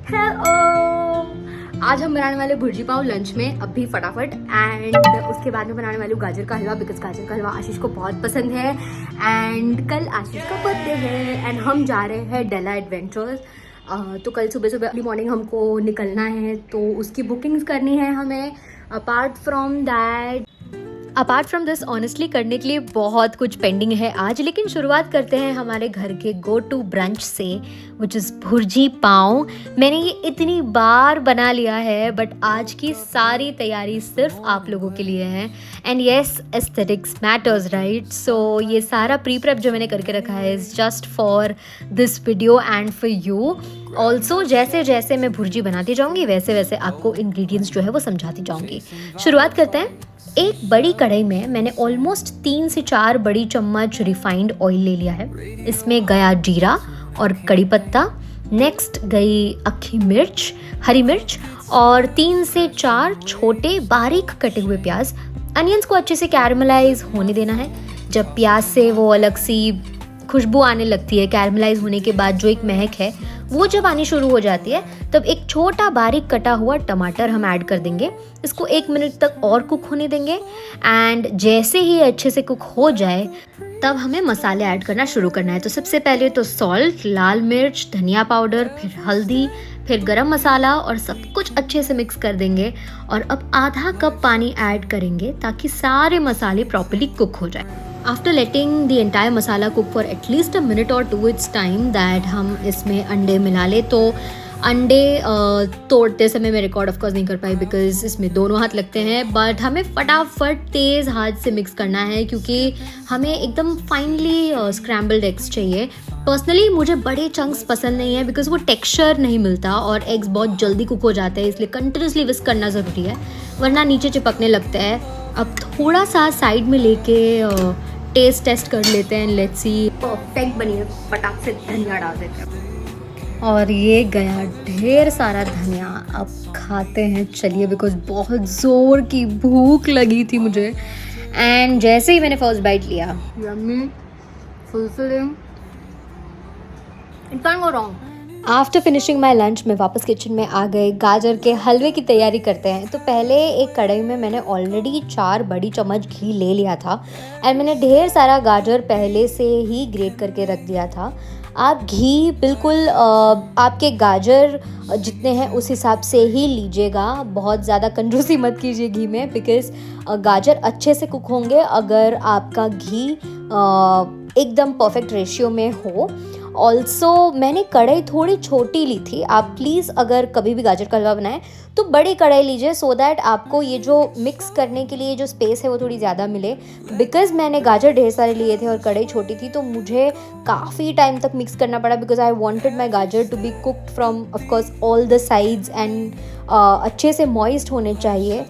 Hello, आज हम बनाने वाले भुर्जी पाव लंच में अभी फटाफट। एंड उसके बाद में बनाने वाली हूँ गाजर का हलवा, बिकॉज गाजर का हलवा आशीष को बहुत पसंद है। एंड कल आशीष का बर्थडे है एंड हम जा रहे हैं डेला एडवेंचर्स। तो कल सुबह सुबह अर्ली मॉर्निंग हमको निकलना है, तो उसकी बुकिंग्स करनी है हमें। अपार्ट फ्रॉम दिस ऑनेस्टली करने के लिए बहुत कुछ पेंडिंग है आज, लेकिन शुरुआत करते हैं हमारे घर के गो टू ब्रंच से, विच इज़ भुर्जी पाव। मैंने ये इतनी बार बना लिया है, बट आज की सारी तैयारी सिर्फ आप लोगों के लिए है। And yes, aesthetics matters, right? So ये सारा प्री प्रेप जो मैंने करके रखा है is just for this video and for you also. जैसे जैसे मैं भुर्जी बनाती जाऊँगी वैसे वैसे आपको इंग्रेडिएंट्स जो है वो समझाती जाऊँगी। शुरुआत करते हैं। एक बड़ी कढ़ाई में मैंने ऑलमोस्ट 3 से 4 बड़ी चम्मच रिफाइंड ऑयल ले लिया है। इसमें गया जीरा और कड़ी पत्ता, नेक्स्ट गई अक्खी मिर्च, हरी मिर्च और 3 से 4 छोटे बारीक कटे हुए प्याज। अनियंस को अच्छे से कैरमलाइज होने देना है। जब प्याज से वो अलग सी खुशबू आने लगती है, कैरमलाइज होने के बाद जो एक महक है वो जब आनी शुरू हो जाती है, तब एक छोटा बारीक कटा हुआ टमाटर हम ऐड कर देंगे। इसको 1 मिनट तक और कुक होने देंगे। एंड जैसे ही अच्छे से कुक हो जाए तब हमें मसाले ऐड करना शुरू करना है। तो सबसे पहले तो सॉल्ट, लाल मिर्च, धनिया पाउडर, फिर हल्दी, फिर गरम मसाला और सब कुछ अच्छे से मिक्स कर देंगे। और अब आधा कप पानी ऐड करेंगे ताकि सारे मसाले प्रॉपर्ली कुक हो जाए। After letting the entire masala cook for at least a minute और 2 इट्स टाइम दैट हम इसमें अंडे मिला ले। तो अंडे तोड़ते समय मैं रिकॉर्ड ऑफकोर्स नहीं कर पाई बिकॉज इसमें दोनों हाथ लगते हैं, बट हमें फटाफट तेज़ हाथ से मिक्स करना है क्योंकि हमें एकदम फाइनली स्क्रैम्बल्ड एग्स चाहिए। पर्सनली मुझे बड़े चंक्स पसंद नहीं है बिकॉज वो टेक्सचर नहीं मिलता और एग्स बहुत जल्दी कुक हो जाते हैं, इसलिए कंटिन्यूसली विस्क करना ज़रूरी है वरना नीचे चिपकने लगते हैं। अब थोड़ा सा साइड में लेके टेस्ट कर लेते हैं। लेट्स सी, परफेक्ट बनी है। फटाक से धनिया डाल देते हैं और ये गया ढेर सारा धनिया। अब खाते हैं, चलिए, बिकॉज बहुत ज़ोर की भूख लगी थी मुझे। एंड जैसे ही मैंने फर्स्ट बाइट लिया, yummy, fulfilling, it can't go wrong. After finishing my lunch मैं वापस किचन में आ गए। गाजर के हलवे की तैयारी करते हैं। तो पहले एक कढ़ाई में मैंने ऑलरेडी 4 बड़ी चम्मच घी ले लिया था एंड मैंने ढेर सारा गाजर पहले से ही ग्रेट करके रख दिया था। आप घी बिल्कुल आपके गाजर जितने हैं उस हिसाब से ही लीजिएगा, बहुत ज़्यादा कंजूसी मत कीजिए घी में, बिकॉज गाजर अच्छे से कुक होंगे अगर आपका घी एकदम परफेक्ट रेशियो में हो। ऑल्सो मैंने कढ़ाई थोड़ी छोटी ली थी। आप प्लीज़ अगर कभी भी गाजर का हलवा बनाएं तो बड़ी कढ़ाई लीजिए सो दैट आपको ये जो मिक्स करने के लिए जो स्पेस है वो थोड़ी ज़्यादा मिले। बिकॉज मैंने गाजर ढेर सारे लिए थे और कढ़ाई छोटी थी तो मुझे काफ़ी टाइम तक मिक्स करना पड़ा because I wanted my gajar to be cooked from of course all the sides and अच्छे से मॉइस्ट होने चाहिए।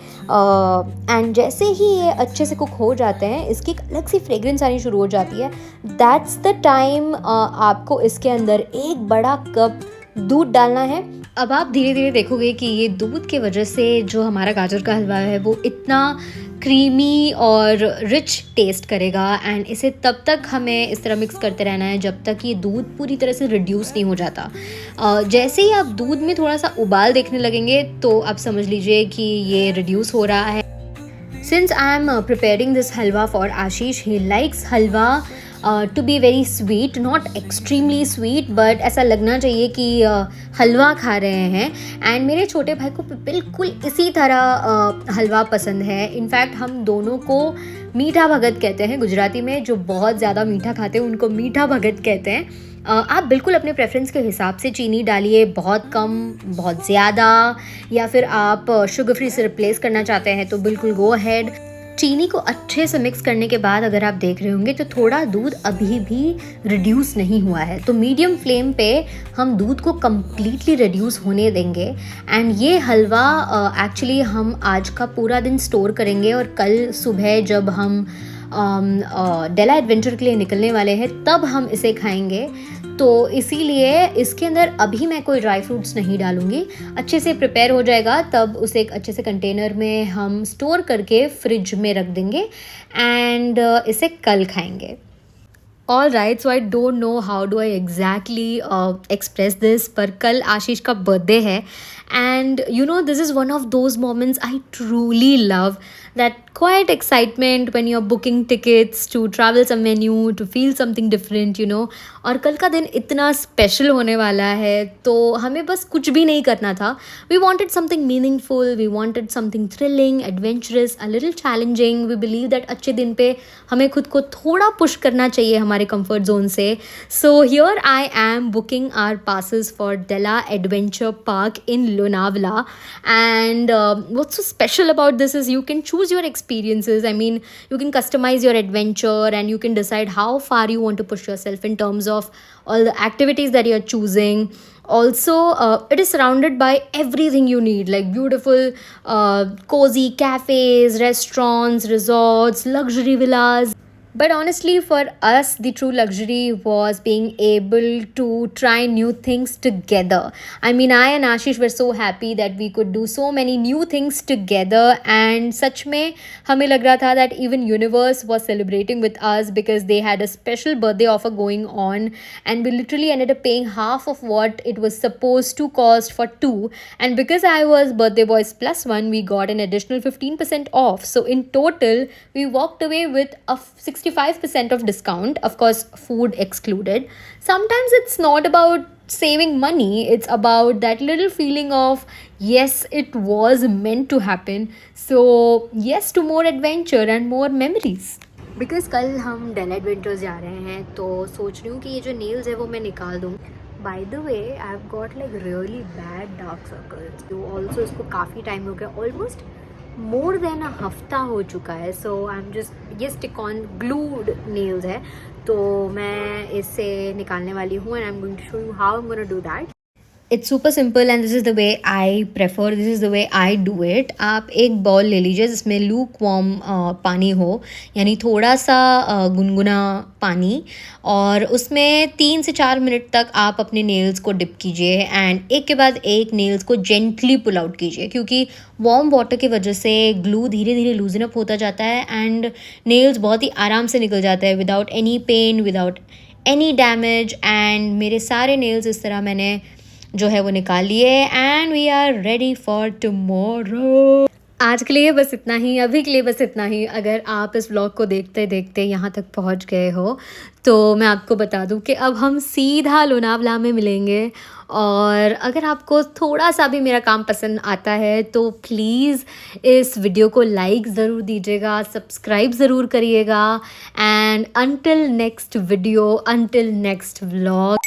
एंड जैसे ही ये अच्छे से कुक हो जाते हैं इसकी एक अलग सी फ्रेग्रेंस आनी शुरू हो जाती है। दैट्स द टाइम आपको इसके अंदर 1 बड़ा कप दूध डालना है। अब आप धीरे धीरे देखोगे कि ये दूध की वजह से जो हमारा गाजर का हलवा है वो इतना क्रीमी और रिच टेस्ट करेगा। एंड इसे तब तक हमें इस तरह मिक्स करते रहना है जब तक ये दूध पूरी तरह से रिड्यूस नहीं हो जाता। जैसे ही आप दूध में थोड़ा सा उबाल देखने लगेंगे तो आप समझ लीजिए कि ये रिड्यूस हो रहा है। Since I am preparing this halwa for Ashish, he likes halwa to be very sweet, not extremely sweet, but ऐसा लगना चाहिए कि हलवा खा रहे हैं। एंड मेरे छोटे भाई को बिल्कुल इसी तरह हलवा पसंद है। इनफैक्ट हम दोनों को मीठा भगत कहते हैं गुजराती में, जो बहुत ज़्यादा मीठा खाते हैं उनको मीठा भगत कहते हैं। आप बिल्कुल अपने प्रेफरेंस के हिसाब से चीनी डालिए, बहुत कम, बहुत ज़्यादा, या फिर आप शुगर फ्री से रिप्लेस करना चाहते हैं तो बिल्कुल गो अहेड। चीनी को अच्छे से मिक्स करने के बाद अगर आप देख रहे होंगे तो थोड़ा दूध अभी भी रिड्यूस नहीं हुआ है, तो मीडियम फ्लेम पे हम दूध को कम्प्लीटली रिड्यूस होने देंगे। एंड ये हलवा एक्चुअली हम आज का पूरा दिन स्टोर करेंगे और कल सुबह जब हम डेला एडवेंचर के लिए निकलने वाले हैं तब हम इसे खाएंगे। तो इसीलिए इसके अंदर अभी मैं कोई ड्राई फ्रूट्स नहीं डालूंगी। अच्छे से प्रिपेयर हो जाएगा तब उसे एक अच्छे से कंटेनर में हम स्टोर करके फ्रिज में रख देंगे एंड इसे कल खाएंगे। All right, so I don't know how do I exactly express this, पर कल आशीष का बर्थडे है and you know this is one of those moments I truly love, that quiet excitement when you're booking tickets to travel somewhere new, to feel something different, you know. और कल का दिन इतना special होने वाला है तो हमें बस कुछ भी नहीं करना था. We wanted something meaningful, we wanted something thrilling, adventurous, a little challenging. We believe that अच्छे दिन पे हमें खुद को थोड़ा पुश करना चाहिए हमारे कंफर्ट जोन से. So here I am booking our passes for Della Adventure Park in Lonavala. And what's so special about this is you can choose your experiences. I mean, you can customize your adventure and you can decide how far you want to push yourself in terms of all the activities that you're choosing. Also, it is surrounded by everything you need, like beautiful cozy cafes, restaurants, resorts, luxury villas. But honestly, for us, the true luxury was being able to try new things together. I mean, I and Ashish were so happy that we could do so many new things together. And such में हमें लग रहा था that even universe was celebrating with us because they had a special birthday offer going on, and we literally ended up paying half of what it was supposed to cost for two. And because I was birthday boys plus one, we got an additional 15% off. So in total, we walked away with a 65% of discount, of course food excluded. Sometimes it's not about saving money, it's about that little feeling of yes, it was meant to happen. So yes to more adventure and more memories. Because कल हम del adventures जा रहे हैं तो सोच रही हूँ कि ये जो नेल्स है वो मैं निकाल दूँ. By the way I have got like really bad dark circles, तो ऑल्सो इसको काफ़ी टाइम हो गया, ऑलमोस्ट मोर देन अ हफ्ता हो चुका है. सो आई एम जस्ट, ये स्टिक ऑन ग्लूड नेल्स है तो मैं इससे निकालने वाली हूँ and I am going to show you how I am gonna do that. It's super simple and this is the way I prefer, this is the way I do it. आप एक ball ले लीजिए जिसमें look warm पानी हो, यानी थोड़ा सा गुनगुना पानी, और उसमें 3 से 4 मिनट तक आप अपने नेल्स को डिप कीजिए एंड एक के बाद एक नेल्स को जेंटली पुल आउट कीजिए, क्योंकि वार्म वाटर की वजह से ग्लू धीरे धीरे लूजन अप होता जाता है एंड नेल्स बहुत ही आराम से निकल जाता है without any pain, without any damage. And मेरे सारे नेल्स इस तरह मैंने जो है वो निकाल लिए and we are ready for tomorrow. आज के लिए बस इतना ही, अभी के लिए बस इतना ही. अगर आप इस व्लॉग को देखते देखते यहाँ तक पहुँच गए हो तो मैं आपको बता दूँ कि अब हम सीधा लोनावला में मिलेंगे. और अगर आपको थोड़ा सा भी मेरा काम पसंद आता है तो प्लीज़ इस वीडियो को लाइक ज़रूर दीजिएगा, सब्सक्राइब ज़रूर करिएगा. And until next video, until next vlog.